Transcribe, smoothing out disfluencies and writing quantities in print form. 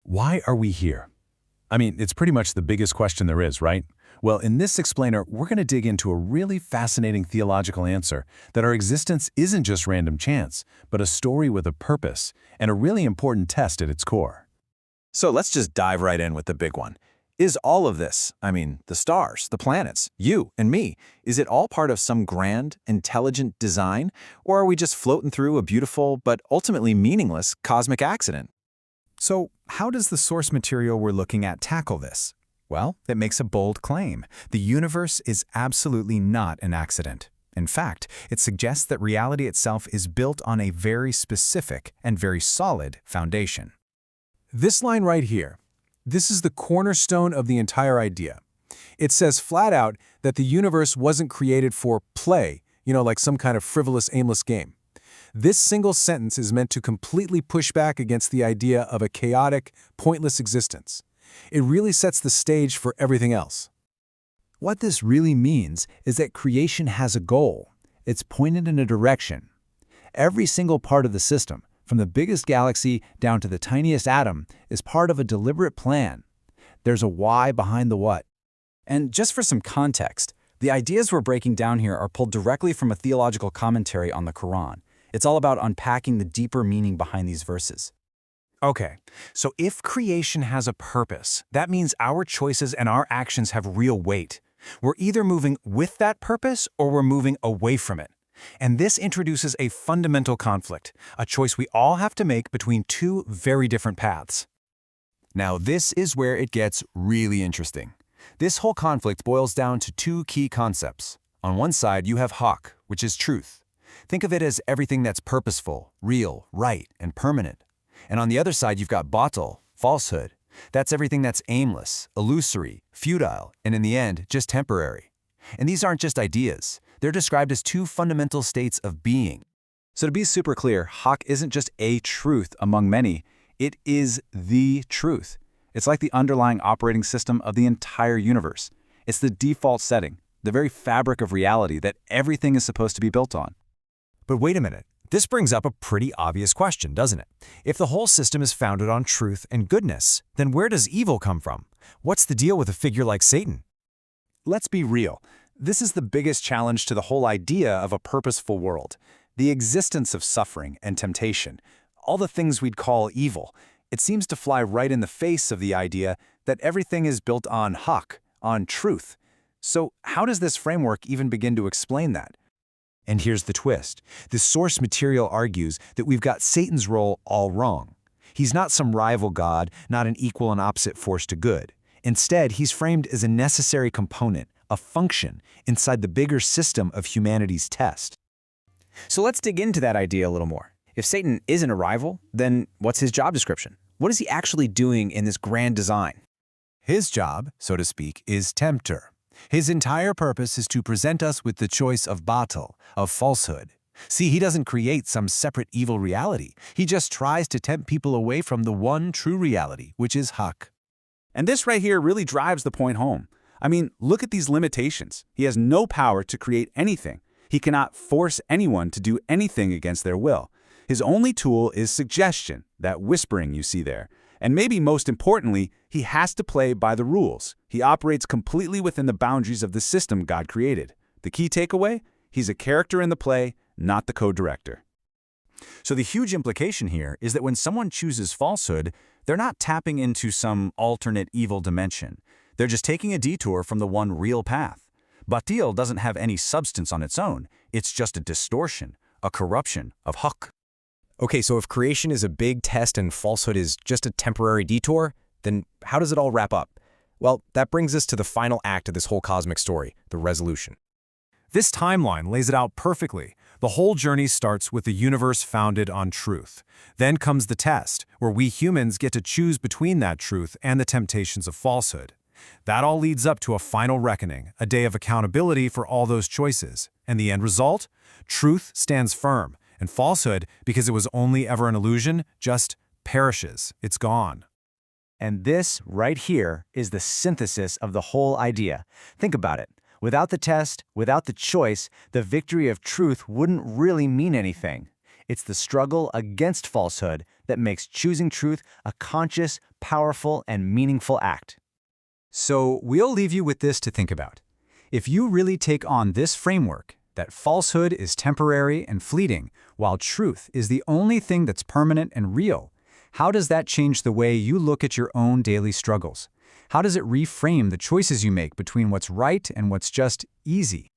Why are we here? I mean, it's pretty much the biggest question there is, right? Well, in this explainer, we're going to dig into a really fascinating theological answer that our existence isn't just random chance, but a story with a purpose and a really important test at its core. So let's just dive right in with the big one. Is all of this, I mean, the stars, the planets, you and me, is it all part of some grand, intelligent design, or are we just floating through a beautiful but ultimately meaningless cosmic accident? So, how does the source material we're looking at tackle this? Well, it makes a bold claim. The universe is absolutely not an accident. In fact, it suggests that reality itself is built on a very specific and very solid foundation. This line right here, this is the cornerstone of the entire idea. It says flat out that the universe wasn't created for play, like some kind of frivolous, aimless game. This single sentence is meant to completely push back against the idea of a chaotic, pointless existence. It really sets the stage for everything else. What this really means is that creation has a goal. It's pointed in a direction. Every single part of the system, from the biggest galaxy down to the tiniest atom, is part of a deliberate plan. There's a why behind the what. And just for some context, the ideas we're breaking down here are pulled directly from a theological commentary on the Quran. It's all about unpacking the deeper meaning behind these verses. Okay, so if creation has a purpose, that means our choices and our actions have real weight. We're either moving with that purpose or we're moving away from it. And this introduces a fundamental conflict, a choice we all have to make between two very different paths. Now, this is where it gets really interesting. This whole conflict boils down to two key concepts. On one side, you have Haqq, which is truth. Think of it as everything that's purposeful, real, right, and permanent. And on the other side, you've got batil, falsehood. That's everything that's aimless, illusory, futile, and in the end, just temporary. And these aren't just ideas. They're described as two fundamental states of being. So to be super clear, Haqq isn't just a truth among many. It is the truth. It's like the underlying operating system of the entire universe. It's the default setting, the very fabric of reality that everything is supposed to be built on. But wait a minute. This brings up a pretty obvious question, doesn't it? If the whole system is founded on truth and goodness, then where does evil come from? What's the deal with a figure like Satan? Let's be real. This is the biggest challenge to the whole idea of a purposeful world. The existence of suffering and temptation, all the things we'd call evil. It seems to fly right in the face of the idea that everything is built on Haqq, on truth. So how does this framework even begin to explain that? And here's the twist. The source material argues that we've got Satan's role all wrong. He's not some rival god, not an equal and opposite force to good. Instead, he's framed as a necessary component, a function, inside the bigger system of humanity's test. So let's dig into that idea a little more. If Satan isn't a rival, then what's his job description? What is he actually doing in this grand design? His job, so to speak, is tempter. His entire purpose is to present us with the choice of batil, of falsehood. See, he doesn't create some separate evil reality. He just tries to tempt people away from the one true reality, which is Haqq. And this right here really drives the point home. I mean, look at these limitations. He has no power to create anything. He cannot force anyone to do anything against their will. His only tool is suggestion, that whispering you see there. And maybe most importantly, he has to play by the rules. He operates completely within the boundaries of the system God created. The key takeaway? He's a character in the play, not the code director. So the huge implication here is that when someone chooses falsehood, they're not tapping into some alternate evil dimension. They're just taking a detour from the one real path. Batil doesn't have any substance on its own. It's just a distortion, a corruption of Haqq. Okay, so if creation is a big test and falsehood is just a temporary detour, then how does it all wrap up? Well, that brings us to the final act of this whole cosmic story, the resolution. This timeline lays it out perfectly. The whole journey starts with the universe founded on truth. Then comes the test, where we humans get to choose between that truth and the temptations of falsehood. That all leads up to a final reckoning, a day of accountability for all those choices. And the end result? Truth stands firm, and falsehood, because it was only ever an illusion, just perishes. It's gone. And this right here is the synthesis of the whole idea. Think about it. Without the test, without the choice, the victory of truth wouldn't really mean anything. It's the struggle against falsehood that makes choosing truth a conscious, powerful, and meaningful act. So we'll leave you with this to think about. If you really take on this framework, that falsehood is temporary and fleeting, while truth is the only thing that's permanent and real, how does that change the way you look at your own daily struggles? How does it reframe the choices you make between what's right and what's just easy?